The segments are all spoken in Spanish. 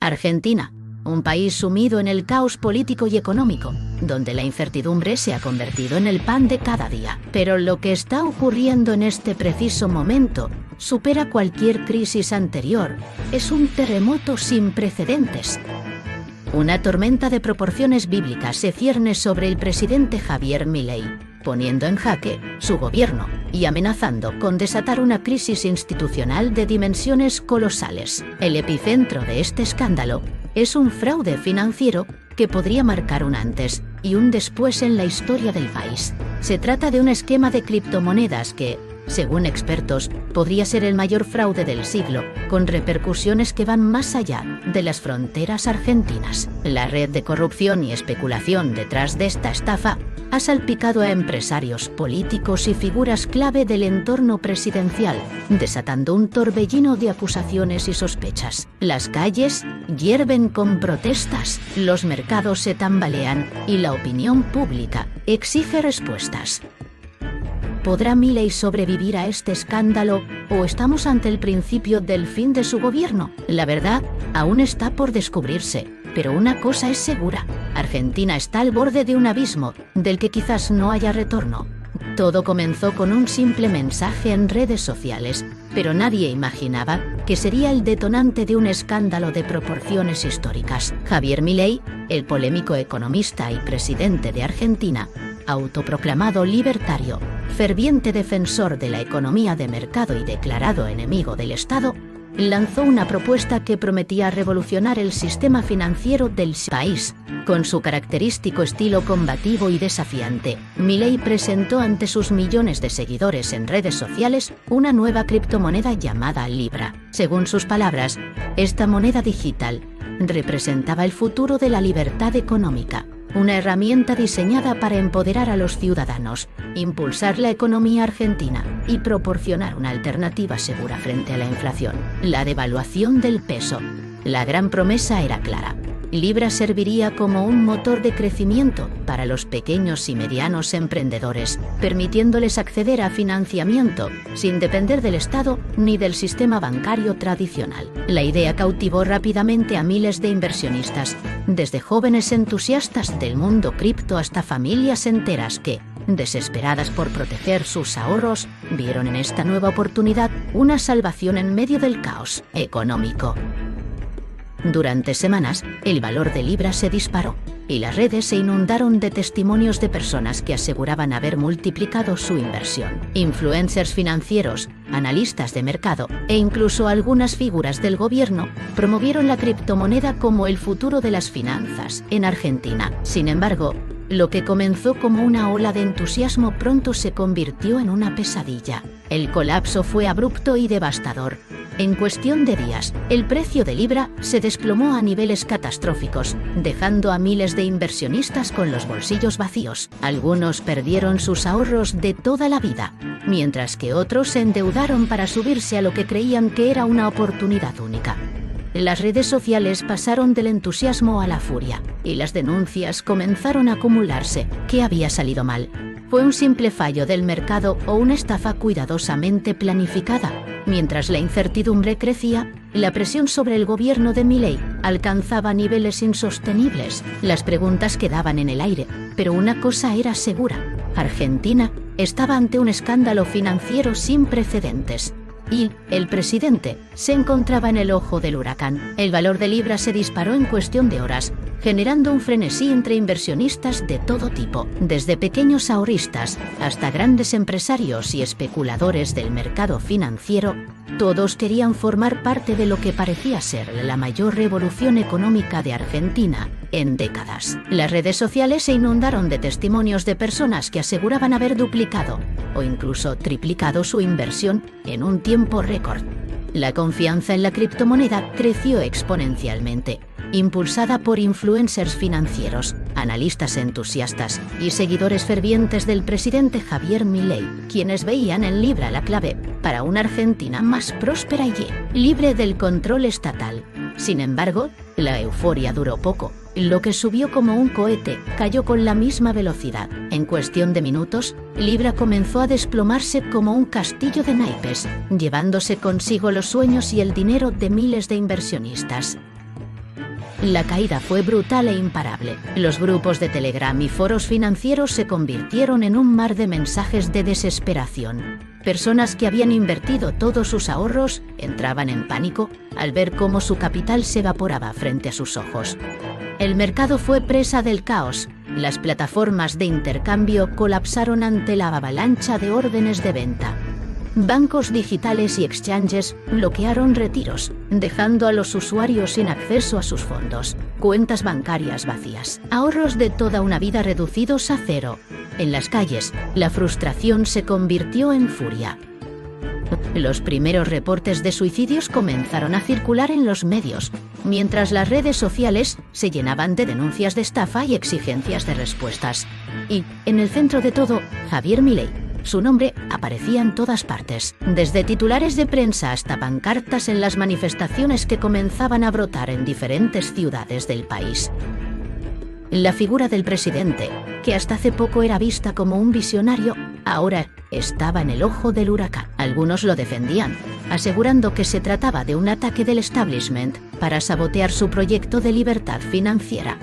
Argentina, un país sumido en el caos político y económico, donde la incertidumbre se ha convertido en el pan de cada día. Pero lo que está ocurriendo en este preciso momento supera cualquier crisis anterior. Es un terremoto sin precedentes. Una tormenta de proporciones bíblicas se cierne sobre el presidente Javier Milei, poniendo en jaque su gobierno y amenazando con desatar una crisis institucional de dimensiones colosales. El epicentro de este escándalo es un fraude financiero que podría marcar un antes y un después en la historia del país. Se trata de un esquema de criptomonedas que, según expertos, podría ser el mayor fraude del siglo, con repercusiones que van más allá de las fronteras argentinas. La red de corrupción y especulación detrás de esta estafa ha salpicado a empresarios, políticos y figuras clave del entorno presidencial, desatando un torbellino de acusaciones y sospechas. Las calles hierven con protestas, los mercados se tambalean y la opinión pública exige respuestas. ¿Podrá Milei sobrevivir a este escándalo o estamos ante el principio del fin de su gobierno? La verdad aún está por descubrirse, pero una cosa es segura: Argentina está al borde de un abismo del que quizás no haya retorno. Todo comenzó con un simple mensaje en redes sociales, pero nadie imaginaba que sería el detonante de un escándalo de proporciones históricas. Javier Milei, el polémico economista y presidente de Argentina, autoproclamado libertario, ferviente defensor de la economía de mercado y declarado enemigo del Estado, lanzó una propuesta que prometía revolucionar el sistema financiero del país. Con su característico estilo combativo y desafiante, Milei presentó ante sus millones de seguidores en redes sociales una nueva criptomoneda llamada Libra. Según sus palabras, esta moneda digital representaba el futuro de la libertad económica, una herramienta diseñada para empoderar a los ciudadanos, impulsar la economía argentina y proporcionar una alternativa segura frente a la inflación. La devaluación del peso. La gran promesa era clara: Libra serviría como un motor de crecimiento para los pequeños y medianos emprendedores, permitiéndoles acceder a financiamiento sin depender del Estado ni del sistema bancario tradicional. La idea cautivó rápidamente a miles de inversionistas, desde jóvenes entusiastas del mundo cripto hasta familias enteras que, desesperadas por proteger sus ahorros, vieron en esta nueva oportunidad una salvación en medio del caos económico. Durante semanas, el valor de Libra se disparó, y las redes se inundaron de testimonios de personas que aseguraban haber multiplicado su inversión. Influencers financieros, analistas de mercado e incluso algunas figuras del gobierno promovieron la criptomoneda como el futuro de las finanzas en Argentina. Sin embargo, lo que comenzó como una ola de entusiasmo pronto se convirtió en una pesadilla. El colapso fue abrupto y devastador. En cuestión de días, el precio de Libra se desplomó a niveles catastróficos, dejando a miles de inversionistas con los bolsillos vacíos. Algunos perdieron sus ahorros de toda la vida, mientras que otros se endeudaron para subirse a lo que creían que era una oportunidad única. Las redes sociales pasaron del entusiasmo a la furia, y las denuncias comenzaron a acumularse. ¿Qué había salido mal? ¿Fue un simple fallo del mercado o una estafa cuidadosamente planificada? Mientras la incertidumbre crecía, la presión sobre el gobierno de Milei alcanzaba niveles insostenibles. Las preguntas quedaban en el aire, pero una cosa era segura: Argentina estaba ante un escándalo financiero sin precedentes. Y el presidente se encontraba en el ojo del huracán. El valor de Libra se disparó en cuestión de horas, generando un frenesí entre inversionistas de todo tipo, desde pequeños ahorristas hasta grandes empresarios y especuladores del mercado financiero. Todos querían formar parte de lo que parecía ser la mayor revolución económica de Argentina en décadas. Las redes sociales se inundaron de testimonios de personas que aseguraban haber duplicado o incluso triplicado su inversión en un tiempo récord. La confianza en la criptomoneda creció exponencialmente, impulsada por influencers financieros, analistas entusiastas y seguidores fervientes del presidente Javier Milei, quienes veían en Libra la clave para una Argentina más próspera y libre del control estatal. Sin embargo, la euforia duró poco. Lo que subió como un cohete cayó con la misma velocidad. En cuestión de minutos, Libra comenzó a desplomarse como un castillo de naipes, llevándose consigo los sueños y el dinero de miles de inversionistas. La caída fue brutal e imparable. Los grupos de Telegram y foros financieros se convirtieron en un mar de mensajes de desesperación. Personas que habían invertido todos sus ahorros entraban en pánico al ver cómo su capital se evaporaba frente a sus ojos. El mercado fue presa del caos. Las plataformas de intercambio colapsaron ante la avalancha de órdenes de venta. Bancos digitales y exchanges bloquearon retiros, dejando a los usuarios sin acceso a sus fondos, cuentas bancarias vacías, ahorros de toda una vida reducidos a cero. En las calles, la frustración se convirtió en furia. Los primeros reportes de suicidios comenzaron a circular en los medios, mientras las redes sociales se llenaban de denuncias de estafa y exigencias de respuestas. Y, en el centro de todo, Javier Milei. Su nombre aparecía en todas partes, desde titulares de prensa hasta pancartas en las manifestaciones que comenzaban a brotar en diferentes ciudades del país. La figura del presidente, que hasta hace poco era vista como un visionario, ahora estaba en el ojo del huracán. Algunos lo defendían, asegurando que se trataba de un ataque del establishment para sabotear su proyecto de libertad financiera.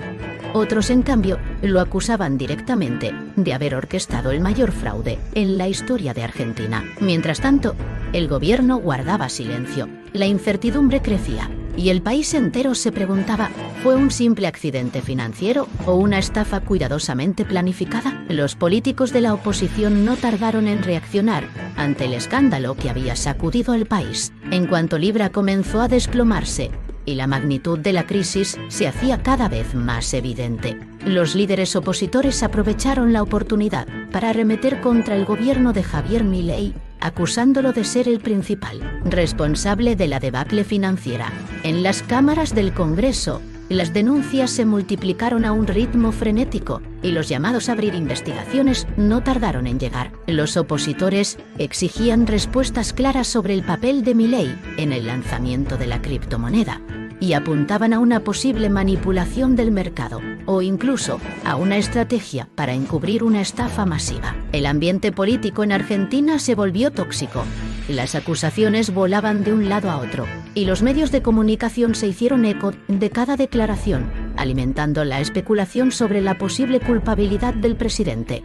Otros, en cambio, lo acusaban directamente de haber orquestado el mayor fraude en la historia de Argentina. Mientras tanto, el gobierno guardaba silencio. La incertidumbre crecía y el país entero se preguntaba, ¿fue un simple accidente financiero o una estafa cuidadosamente planificada? Los políticos de la oposición no tardaron en reaccionar ante el escándalo que había sacudido al país. En cuanto Libra comenzó a desplomarse y la magnitud de la crisis se hacía cada vez más evidente, los líderes opositores aprovecharon la oportunidad para arremeter contra el gobierno de Javier Milei, acusándolo de ser el principal responsable de la debacle financiera. En las cámaras del Congreso, las denuncias se multiplicaron a un ritmo frenético y los llamados a abrir investigaciones no tardaron en llegar. Los opositores exigían respuestas claras sobre el papel de Milei en el lanzamiento de la criptomoneda y apuntaban a una posible manipulación del mercado o incluso a una estrategia para encubrir una estafa masiva. El ambiente político en Argentina se volvió tóxico. Las acusaciones volaban de un lado a otro y los medios de comunicación se hicieron eco de cada declaración, alimentando la especulación sobre la posible culpabilidad del presidente.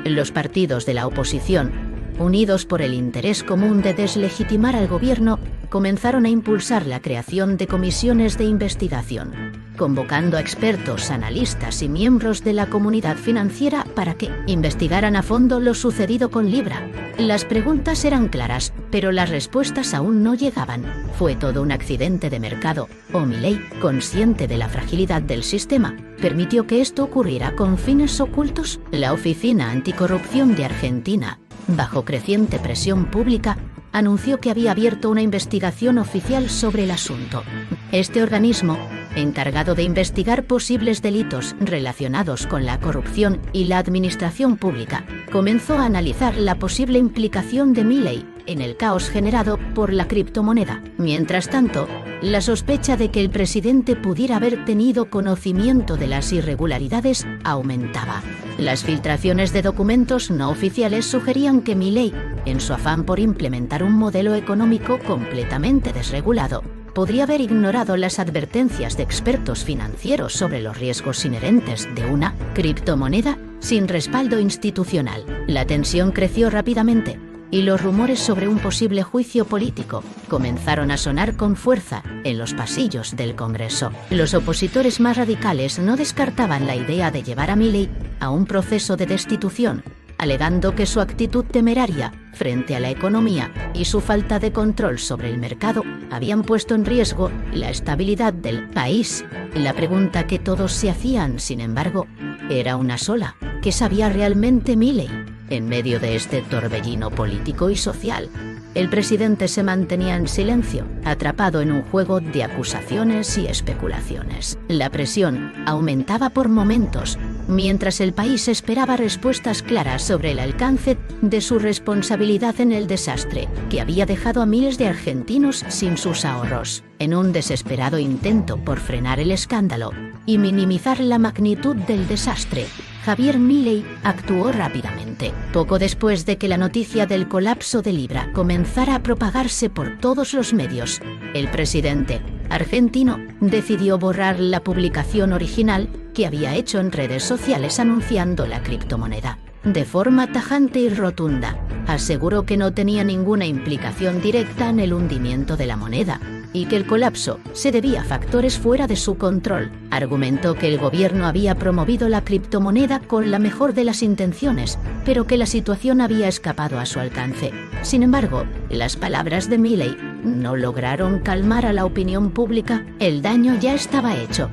Los partidos de la oposición, unidos por el interés común de deslegitimar al gobierno, comenzaron a impulsar la creación de comisiones de investigación, convocando a expertos, analistas y miembros de la comunidad financiera para que investigaran a fondo lo sucedido con Libra. Las preguntas eran claras, pero las respuestas aún no llegaban. ¿Fue todo un accidente de mercado? ¿O Milei, consciente de la fragilidad del sistema, permitió que esto ocurriera con fines ocultos? La Oficina Anticorrupción de Argentina, bajo creciente presión pública, anunció que había abierto una investigación oficial sobre el asunto. Este organismo, encargado de investigar posibles delitos relacionados con la corrupción y la administración pública, comenzó a analizar la posible implicación de Milei en el caos generado por la criptomoneda. Mientras tanto, la sospecha de que el presidente pudiera haber tenido conocimiento de las irregularidades aumentaba. Las filtraciones de documentos no oficiales sugerían que Milei, en su afán por implementar un modelo económico completamente desregulado, podría haber ignorado las advertencias de expertos financieros sobre los riesgos inherentes de una criptomoneda sin respaldo institucional. La tensión creció rápidamente y los rumores sobre un posible juicio político comenzaron a sonar con fuerza en los pasillos del Congreso. Los opositores más radicales no descartaban la idea de llevar a Milei a un proceso de destitución, alegando que su actitud temeraria frente a la economía y su falta de control sobre el mercado habían puesto en riesgo la estabilidad del país. La pregunta que todos se hacían, sin embargo, era una sola: ¿qué sabía realmente Milei? En medio de este torbellino político y social, el presidente se mantenía en silencio, atrapado en un juego de acusaciones y especulaciones. La presión aumentaba por momentos, mientras el país esperaba respuestas claras sobre el alcance de su responsabilidad en el desastre que había dejado a miles de argentinos sin sus ahorros. En un desesperado intento por frenar el escándalo y minimizar la magnitud del desastre, Javier Milei actuó rápidamente. Poco después de que la noticia del colapso de Libra comenzara a propagarse por todos los medios, el presidente argentino, decidió borrar la publicación original que había hecho en redes sociales anunciando la criptomoneda. De forma tajante y rotunda, aseguró que no tenía ninguna implicación directa en el hundimiento de la moneda y que el colapso se debía a factores fuera de su control. Argumentó que el gobierno había promovido la criptomoneda con la mejor de las intenciones, pero que la situación había escapado a su alcance. Sin embargo, las palabras de Milei no lograron calmar a la opinión pública. El daño ya estaba hecho.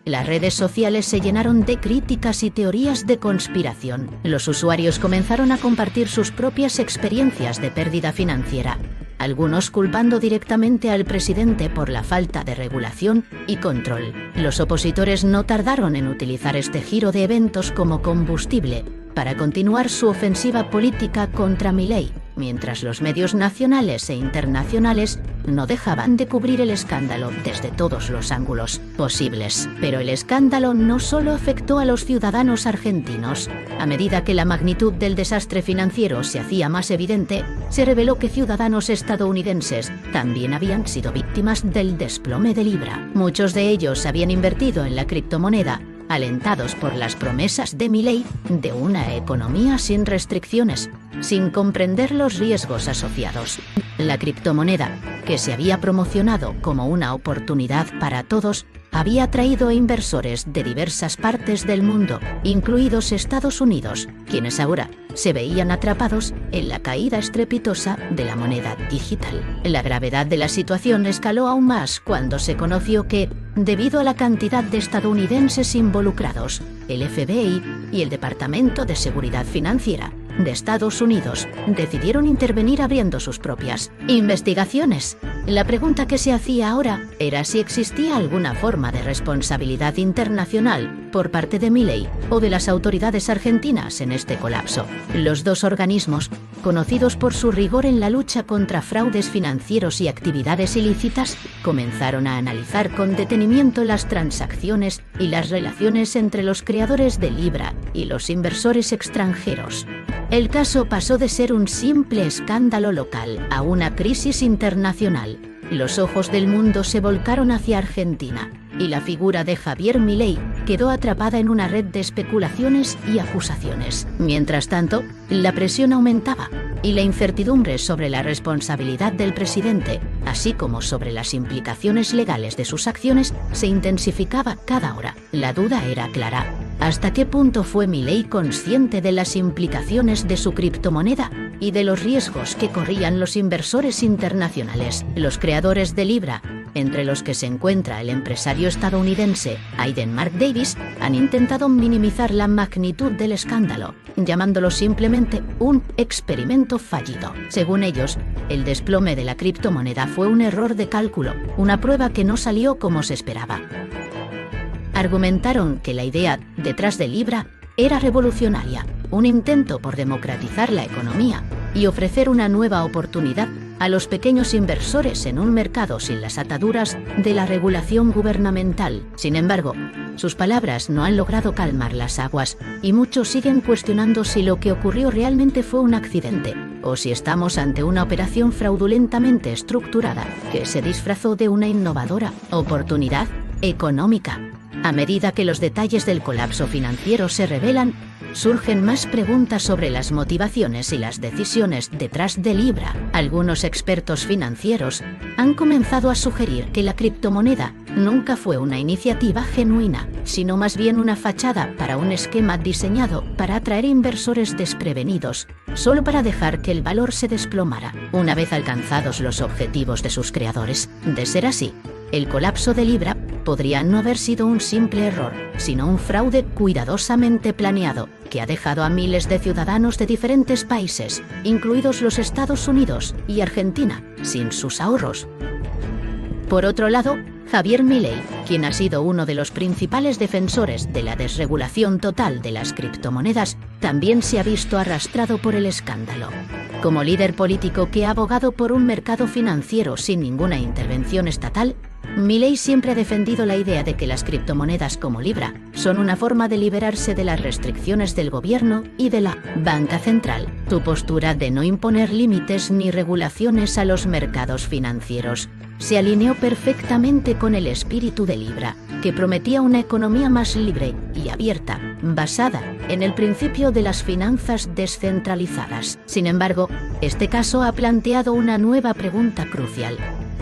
Las redes sociales se llenaron de críticas y teorías de conspiración. Los usuarios comenzaron a compartir sus propias experiencias de pérdida financiera, algunos culpando directamente al presidente por la falta de regulación y control. Los opositores no tardaron en utilizar este giro de eventos como combustible para continuar su ofensiva política contra Milei, mientras los medios nacionales e internacionales no dejaban de cubrir el escándalo desde todos los ángulos posibles. Pero el escándalo no solo afectó a los ciudadanos argentinos. A medida que la magnitud del desastre financiero se hacía más evidente, se reveló que ciudadanos estadounidenses también habían sido víctimas del desplome de Libra. Muchos de ellos habían invertido en la criptomoneda, alentados por las promesas de Milei de una economía sin restricciones, sin comprender los riesgos asociados. La criptomoneda, que se había promocionado como una oportunidad para todos, había atraído a inversores de diversas partes del mundo, incluidos Estados Unidos, quienes ahora se veían atrapados en la caída estrepitosa de la moneda digital. La gravedad de la situación escaló aún más cuando se conoció que, debido a la cantidad de estadounidenses involucrados, el FBI y el Departamento de Seguridad Financiera de Estados Unidos decidieron intervenir abriendo sus propias investigaciones. La pregunta que se hacía ahora era si existía alguna forma de responsabilidad internacional por parte de Milei o de las autoridades argentinas en este colapso. Los dos organismos, conocidos por su rigor en la lucha contra fraudes financieros y actividades ilícitas, comenzaron a analizar con detenimiento las transacciones y las relaciones entre los creadores de Libra y los inversores extranjeros. El caso pasó de ser un simple escándalo local a una crisis internacional. Los ojos del mundo se volcaron hacia Argentina, y la figura de Javier Milei quedó atrapada en una red de especulaciones y acusaciones. Mientras tanto, la presión aumentaba, y la incertidumbre sobre la responsabilidad del presidente, así como sobre las implicaciones legales de sus acciones, se intensificaba cada hora. La duda era clara: ¿hasta qué punto fue Milei consciente de las implicaciones de su criptomoneda y de los riesgos que corrían los inversores internacionales? Los creadores de Libra, entre los que se encuentra el empresario estadounidense Aiden Mark Davis, han intentado minimizar la magnitud del escándalo, llamándolo simplemente un experimento fallido. Según ellos, el desplome de la criptomoneda fue un error de cálculo, una prueba que no salió como se esperaba. Argumentaron que la idea detrás de Libra era revolucionaria, un intento por democratizar la economía y ofrecer una nueva oportunidad a los pequeños inversores en un mercado sin las ataduras de la regulación gubernamental. Sin embargo, sus palabras no han logrado calmar las aguas, y muchos siguen cuestionando si lo que ocurrió realmente fue un accidente, o si estamos ante una operación fraudulentamente estructurada que se disfrazó de una innovadora oportunidad económica. A medida que los detalles del colapso financiero se revelan, surgen más preguntas sobre las motivaciones y las decisiones detrás de Libra. Algunos expertos financieros han comenzado a sugerir que la criptomoneda nunca fue una iniciativa genuina, sino más bien una fachada para un esquema diseñado para atraer inversores desprevenidos, solo para dejar que el valor se desplomara una vez alcanzados los objetivos de sus creadores. De ser así, el colapso de Libra podría no haber sido un simple error, sino un fraude cuidadosamente planeado, que ha dejado a miles de ciudadanos de diferentes países, incluidos los Estados Unidos y Argentina, sin sus ahorros. Por otro lado, Javier Milei, quien ha sido uno de los principales defensores de la desregulación total de las criptomonedas, también se ha visto arrastrado por el escándalo. Como líder político que ha abogado por un mercado financiero sin ninguna intervención estatal, Milei siempre ha defendido la idea de que las criptomonedas como Libra son una forma de liberarse de las restricciones del gobierno y de la banca central. Su postura de no imponer límites ni regulaciones a los mercados financieros se alineó perfectamente con el espíritu de Libra, que prometía una economía más libre y abierta, basada en el principio de las finanzas descentralizadas. Sin embargo, este caso ha planteado una nueva pregunta crucial.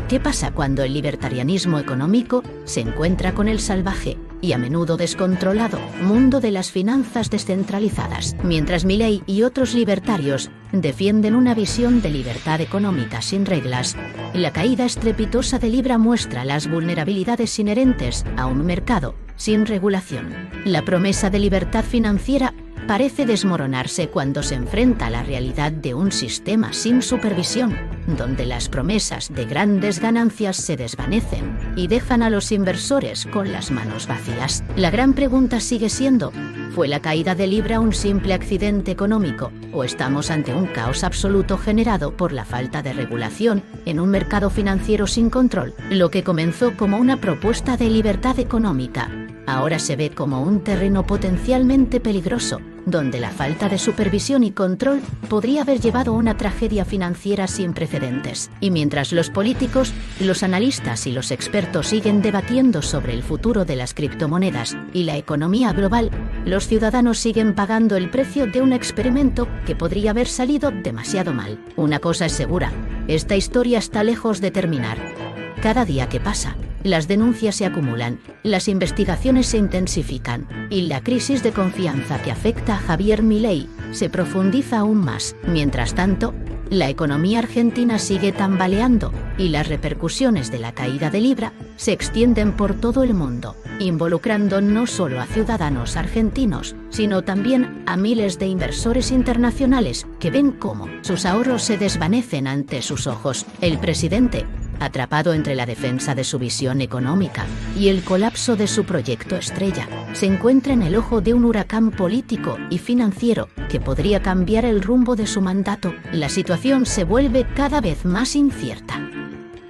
¿Qué pasa cuando el libertarianismo económico se encuentra con el salvaje y a menudo descontrolado mundo de las finanzas descentralizadas? Mientras Milei y otros libertarios defienden una visión de libertad económica sin reglas, la caída estrepitosa de Libra muestra las vulnerabilidades inherentes a un mercado sin regulación. La promesa de libertad financiera parece desmoronarse cuando se enfrenta a la realidad de un sistema sin supervisión, donde las promesas de grandes ganancias se desvanecen y dejan a los inversores con las manos vacías. La gran pregunta sigue siendo, ¿fue la caída de Libra un simple accidente económico o estamos ante un caos absoluto generado por la falta de regulación en un mercado financiero sin control? Lo que comenzó como una propuesta de libertad económica, ahora se ve como un terreno potencialmente peligroso, donde la falta de supervisión y control podría haber llevado a una tragedia financiera sin precedentes. Y mientras los políticos, los analistas y los expertos siguen debatiendo sobre el futuro de las criptomonedas y la economía global, los ciudadanos siguen pagando el precio de un experimento que podría haber salido demasiado mal. Una cosa es segura, esta historia está lejos de terminar. Cada día que pasa, las denuncias se acumulan, las investigaciones se intensifican, y la crisis de confianza que afecta a Javier Milei se profundiza aún más. Mientras tanto, la economía argentina sigue tambaleando, y las repercusiones de la caída de Libra se extienden por todo el mundo, involucrando no solo a ciudadanos argentinos, sino también a miles de inversores internacionales que ven cómo sus ahorros se desvanecen ante sus ojos. El presidente, atrapado entre la defensa de su visión económica y el colapso de su proyecto estrella, se encuentra en el ojo de un huracán político y financiero que podría cambiar el rumbo de su mandato. La situación se vuelve cada vez más incierta.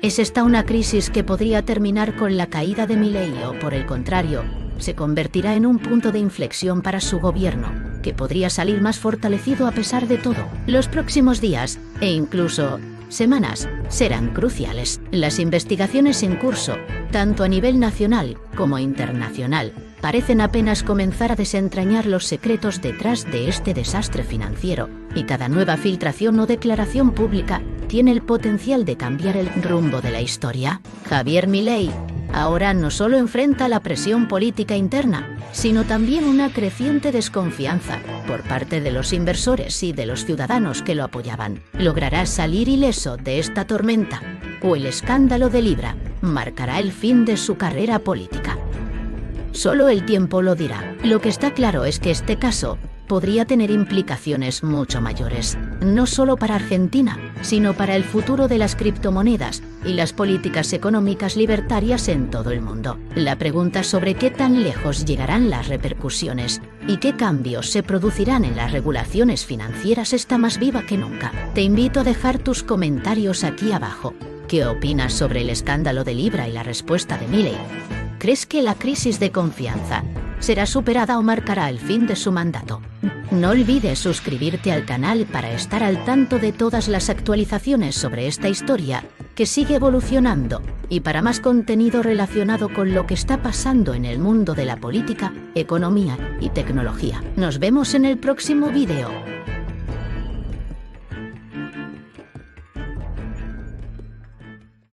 ¿Es esta una crisis que podría terminar con la caída de Milei o, por el contrario, se convertirá en un punto de inflexión para su gobierno, que podría salir más fortalecido a pesar de todo? Los próximos días, e incluso semanas, serán cruciales. Las investigaciones en curso, tanto a nivel nacional como internacional, parecen apenas comenzar a desentrañar los secretos detrás de este desastre financiero, y cada nueva filtración o declaración pública tiene el potencial de cambiar el rumbo de la historia. Javier Milei ahora no solo enfrenta la presión política interna, sino también una creciente desconfianza por parte de los inversores y de los ciudadanos que lo apoyaban. ¿Logrará salir ileso de esta tormenta? ¿O el escándalo de Libra marcará el fin de su carrera política? Solo el tiempo lo dirá. Lo que está claro es que este caso podría tener implicaciones mucho mayores, no solo para Argentina, sino para el futuro de las criptomonedas y las políticas económicas libertarias en todo el mundo. La pregunta sobre qué tan lejos llegarán las repercusiones y qué cambios se producirán en las regulaciones financieras está más viva que nunca. Te invito a dejar tus comentarios aquí abajo. ¿Qué opinas sobre el escándalo de Libra y la respuesta de Milei? ¿Crees que la crisis de confianza será superada o marcará el fin de su mandato? No olvides suscribirte al canal para estar al tanto de todas las actualizaciones sobre esta historia que sigue evolucionando, y para más contenido relacionado con lo que está pasando en el mundo de la política, economía y tecnología. Nos vemos en el próximo video.